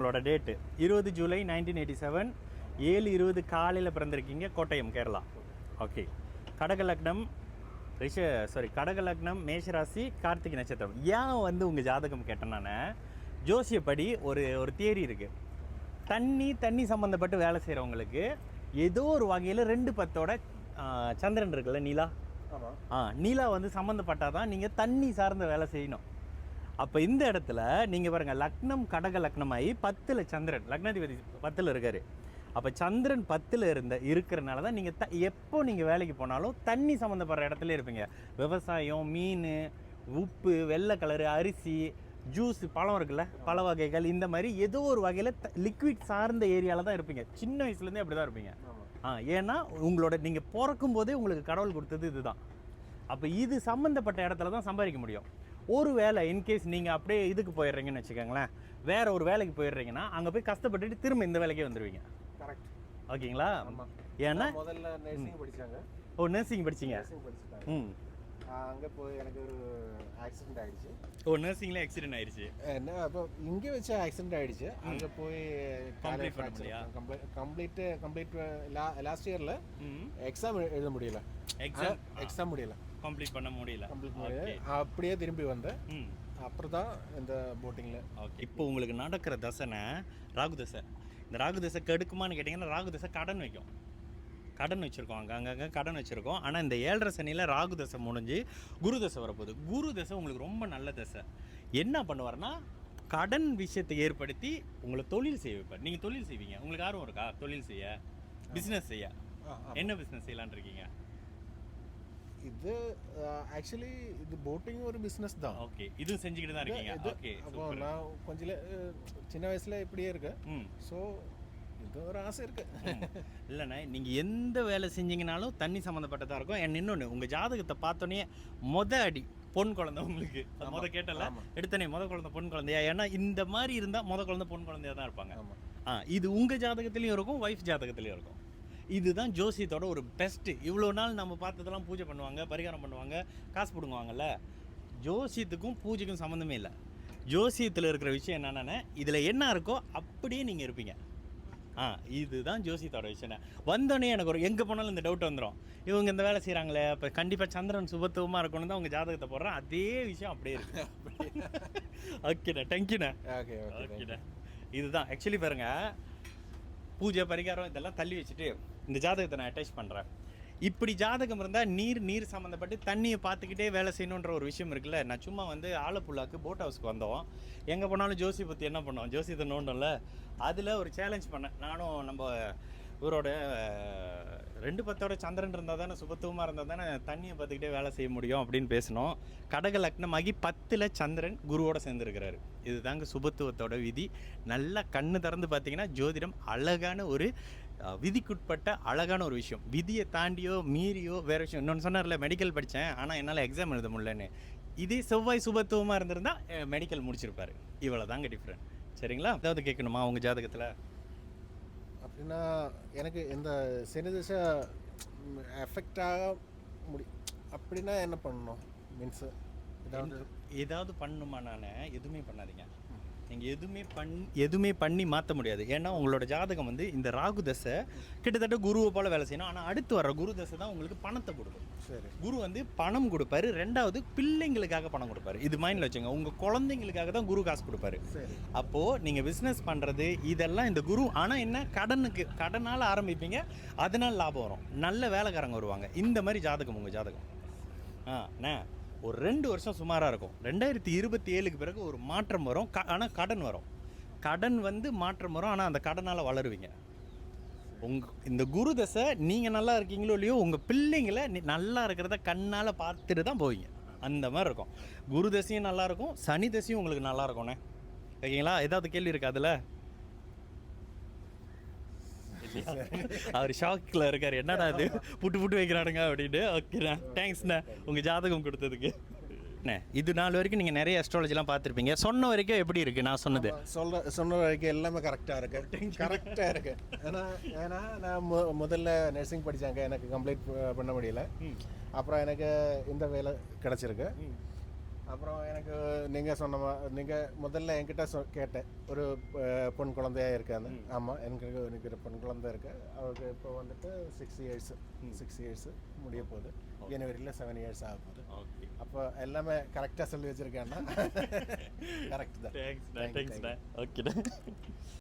உங்களோட டேட்டு 20 ஜூலை 1987, 7:20 காலையில் பிறந்திருக்கீங்க, கோட்டயம், கேரளா. ஓகே. கடக லக்னம் கடக லக்னம், மேஷராசி, கார்த்திகை நட்சத்திரம். ஏன் வந்து உங்கள் ஜாதகம் கேட்டேன்னா, ஜோசியப்படி ஒரு தியரி இருக்குது. தண்ணி சம்மந்தப்பட்டு வேலை செய்கிறவங்களுக்கு ஏதோ ஒரு வகையில் 2:10 சந்திரன் இருக்குல்ல, நீலா. நீலா வந்து சம்மந்தப்பட்டால் தான் நீங்கள் தண்ணி சார்ந்த வேலை செய்யணும். அப்போ இந்த இடத்துல நீங்கள் பாருங்கள், லக்னம் கடக லக்னமாகி 10ல் சந்திரன், லக்னாதிபதி 10ல் இருக்கார். அப்போ சந்திரன் 10ல் இருக்கிறனால தான் நீங்கள் எப்போ நீங்கள் வேலைக்கு போனாலும் தண்ணி சம்மந்தப்படுற இடத்துல இருப்பீங்க. விவசாயம், மீன், உப்பு, வெள்ளை கலரு, அரிசி, ஜூஸ், பழம் இருக்குல்ல, பழ வகைகள், இந்த மாதிரி ஏதோ ஒரு வகையில் லிக்விட் சார்ந்த ஏரியாவில் தான் இருப்பீங்க. சின்ன வயசுலேருந்தே அப்படி தான் இருப்பீங்க. ஏன்னா உங்களோட நீங்கள் பிறக்கும் போதே உங்களுக்கு கடவுள் கொடுத்தது இதுதான். அப்போ இது சம்மந்தப்பட்ட இடத்துல தான் சம்பாதிக்க முடியும். ஒரு வேலை இன்கேஸ் நீங்கள் அப்படியே இதுக்கு போயிடுறீங்கன்னு வச்சுக்கோங்களேன், வேற ஒரு வேலைக்கு போயிடுறீங்கன்னா அங்கே போய் கஷ்டப்பட்டுட்டு திரும்ப இந்த வேலைக்கே வந்துடுவீங்க. கரெக்ட். ஓகேங்களா? ஏன்னா முதல்ல நர்சிங் படிச்சாங்க. ஓ, நர்சிங் படிச்சிங்க. அங்கே போய் எனக்கு ஒரு ஆக்சிடென்ட் ஆகிடுச்சு. ஓ, நர்சிங்கில் ஆக்சிடென்ட் ஆகிடுச்சு. என்ன அப்போ இங்கே வச்சு ஆக்சிடென்ட் ஆகிடுச்சு. அங்கே போய் கம்ப்ளீட் லாஸ்ட் இயரில் எக்ஸாம் எழுத முடியல. எக்ஸாம் முடியல, கம்ப்ளீட் பண்ண முடியல. அப்படியே திரும்பி வந்தேன். அப்புறம் தான் இந்த போட்டிங்கில். ஓகே. இப்போ உங்களுக்கு நடக்கிற தசைனா ராகு தசை. இந்த ராகு தசை கெடுக்குமான்னு கேட்டிங்கன்னா, ராகு தசை கடன் வைக்கும். கடன் வச்சுருக்கோம், அங்கங்கே கடன் வச்சுருக்கோம். ஆனால் இந்த 7.5 சனியில் ராகு தசை முடிஞ்சு குரு தசை வரப்போகுது. குரு தசை உங்களுக்கு ரொம்ப நல்ல தசை. என்ன பண்ணுவார்னா, கடன் விஷயத்தை ஏற்படுத்தி உங்களை தொழில் செய்ய வைப்பார். நீங்கள் தொழில் செய்வீங்க. உங்களுக்கு ஆர்வம் இருக்கா தொழில் செய்ய, பிஸ்னஸ் செய்ய? என்ன பிஸ்னஸ் செய்யலான் இருக்கீங்க? இது ஆக்சுவலி இது போட்டிங் ஒரு பிஸ்னஸ் தான். ஓகே. இதுவும் செஞ்சுக்கிட்டு தான் இருக்கீங்க. ஓகே. அப்போ நான் கொஞ்சம் சின்ன வயசில் இப்படியே இருக்கு. ஸோ இது ஒரு ஆசை இருக்கு. இல்லைண்ணா, நீங்கள் எந்த வேலை செஞ்சீங்கனாலும் தண்ணி சம்மந்தப்பட்டதாக இருக்கும். இன்னொன்று, உங்கள் ஜாதகத்தை பார்த்தோன்னே அடி பொன் குழந்தை உங்களுக்கு கேட்டல எடுத்தனே குழந்தை பொன் குழந்தையா? ஏன்னா இந்த மாதிரி இருந்தால் குழந்தை பொன் குழந்தையா தான் இருப்பாங்க. இது உங்கள் ஜாதகத்துலேயும் இருக்கும், ஒய்ஃப் ஜாதகத்துலேயும் இருக்கும். இதுதான் ஜோசியத்தோட ஒரு பெஸ்ட்டு. இவ்வளோ நாள் நம்ம பார்த்ததெல்லாம் பூஜை பண்ணுவாங்க, பரிகாரம் பண்ணுவாங்க, காசு பிடுங்குவாங்கல்ல. ஜோசியத்துக்கும் பூஜைக்கும் சம்மந்தமே இல்லை. ஜோசியத்தில் இருக்கிற விஷயம் என்னென்னா, இதில் என்ன இருக்கோ அப்படியே நீங்கள் இருப்பீங்க. இதுதான் ஜோசியத்தோட விஷயம். வந்தோடனே எனக்கு ஒரு எங்கே போனாலும் இந்த டவுட் வந்துடும், இவங்க இந்த வேலை செய்கிறாங்களே, இப்போ கண்டிப்பாக சந்திரன் சுபத்துவமாக இருக்கணும் தான் உங்கள் ஜாதகத்தை போடுறேன். அதே விஷயம் அப்படியே இருக்கு. ஓகேண்ணா, தேங்க்யூண்ணா. ஓகேண்ணா. இதுதான் ஆக்சுவலி பாருங்கள், பூஜை பரிகாரம் இதெல்லாம் தள்ளி வச்சுட்டு இந்த ஜாதகத்தை நான் அட்டாச் பண்ணுறேன். இப்படி ஜாதகம் இருந்தால் நீர் சம்மந்தப்பட்டு தண்ணியை பார்த்துக்கிட்டே வேலை செய்யணுன்ற ஒரு விஷயம் இருக்குல்ல. நான் சும்மா வந்து ஆலப்புழாக்கு போட் ஹவுஸ்க்கு வந்தோம். எங்கே போனாலும் ஜோசி பற்றி என்ன பண்ணோம், ஜோசியத்தை நோண்டோம்ல. அதில் ஒரு சேலஞ்ச் பண்ணேன் நானும். நம்ம இவரோட 2:10 சந்திரன் இருந்தால் தானே, சுபத்துவமாக இருந்தால் தானே தண்ணியை பார்த்துக்கிட்டே வேலை செய்ய முடியும் அப்படின்னு பேசினோம். கடக லக்னமாகி 10ல் சந்திரன் குருவோடு சேர்ந்துருக்கிறாரு. இது தாங்க சுபத்துவத்தோட விதி. நல்லா கண்ணு திறந்து பார்த்தீங்கன்னா ஜோதிடம் அழகான ஒரு விதிக்குட்பட்ட அழகான ஒரு விஷயம். விதியை தாண்டியோ மீறியோ வேறு விஷயம். இன்னொன்று சொன்னார்ல, மெடிக்கல் படித்தேன் ஆனால் என்னால் எக்ஸாம் எழுத முடியலன்னு. இதே செவ்வாய் சுபத்துவமாக இருந்திருந்தால் மெடிக்கல் முடிச்சிருப்பார். இவ்வளோ தாங்க டிஃப்ரெண்ட். சரிங்களா? அதாவது கேட்கணுமா உங்கள் ஜாதகத்தில்? அப்படின்னா எனக்கு இந்த சனி திசை எஃபெக்ட் ஆக அப்படின்னா என்ன பண்ணணும்? மீன்ஸ் ஏதாவது பண்ணணுமா? நான் எதுவுமே பண்ணாதீங்க. நீங்கள் எதுவுமே பண்ணி மாற்ற முடியாது. ஏன்னா உங்களோட ஜாதகம் வந்து இந்த ராகு தசை கிட்டத்தட்ட குருவை போல் வேலை செய்யணும். ஆனால் அடுத்து வர குரு தசை தான் உங்களுக்கு பணத்தை கொடுக்கும். சரி. குரு வந்து பணம் கொடுப்பாரு. 2வது பிள்ளைங்களுக்காக பணம் கொடுப்பாரு. இது மைண்டில் வச்சுங்க. உங்கள் குழந்தைங்களுக்காக தான் குரு காசு கொடுப்பாரு. அப்போது நீங்கள் பிஸ்னஸ் பண்ணுறது இதெல்லாம் இந்த குரு. ஆனால் என்ன, கடனால் ஆரம்பிப்பீங்க, அதனால் லாபம் வரும், நல்ல வேலைக்காரங்க வருவாங்க. இந்த மாதிரி ஜாதகம் உங்கள் ஜாதகம். அண்ணா ஒரு 2 வருஷம் சுமாராக இருக்கும். 2027க்கு பிறகு ஒரு மாற்றம் வரும். ஆனால் கடன் வரும். கடன் வந்து மாற்றம் வரும். ஆனால் அந்த கடனால் வளருவீங்க. இந்த குரு தசை நீங்கள் நல்லா இருக்கீங்களோ இல்லையோ, உங்கள் பிள்ளைங்களை நல்லா இருக்கிறத கண்ணால் பார்த்துட்டு தான் போவீங்க. அந்த மாதிரி இருக்கும். குரு தசையும் நல்லாயிருக்கும், சனி தசையும் உங்களுக்கு நல்லா இருக்கும்ண்ணே. ஓகேங்களா? ஏதாவது கேள்வி இருக்கா அதில்? அவர் ஷாக்கில் இருக்கார், என்னடா அது புட்டு வைக்கிறானுங்க அப்படின்னு. ஓகேண்ணா, தேங்க்ஸ்ண்ணா உங்கள் ஜாதகம் கொடுத்ததுக்கு. இது நாள் வரைக்கும் நீங்கள் நிறைய அஸ்ட்ராலஜிலாம் பார்த்துருப்பீங்க. சொன்ன வரைக்கும் எப்படி இருக்குது? நான் சொன்ன வரைக்கும் எல்லாமே கரெக்டாக இருக்குது. ஏன்னா நான் முதல்ல நர்சிங் படித்தாங்க, எனக்கு கம்ப்ளீட் பண்ண முடியல. அப்புறம் எனக்கு இந்த வேலை கிடச்சிருக்கு. அப்புறம் எனக்கு நீங்கள் நீங்கள் முதல்ல என்கிட்ட கேட்டேன் ஒரு பொன் குழந்தையா இருக்கான்னு. ஆமாம், எனக்கு ஒரு பொன் குழந்தை இருக்கு. அவருக்கு இப்போ வந்துட்டு 6 இயர்ஸ் முடிய போகுது. ஜனவரியில் 7 இயர்ஸ் ஆக போகுது. அப்போ எல்லாமே கரெக்டாக சொல்லி வச்சுருக்கேன்னா கரெக்ட் தான். தேங்க்ஸ்ண்ணா. ஓகேண்ணா.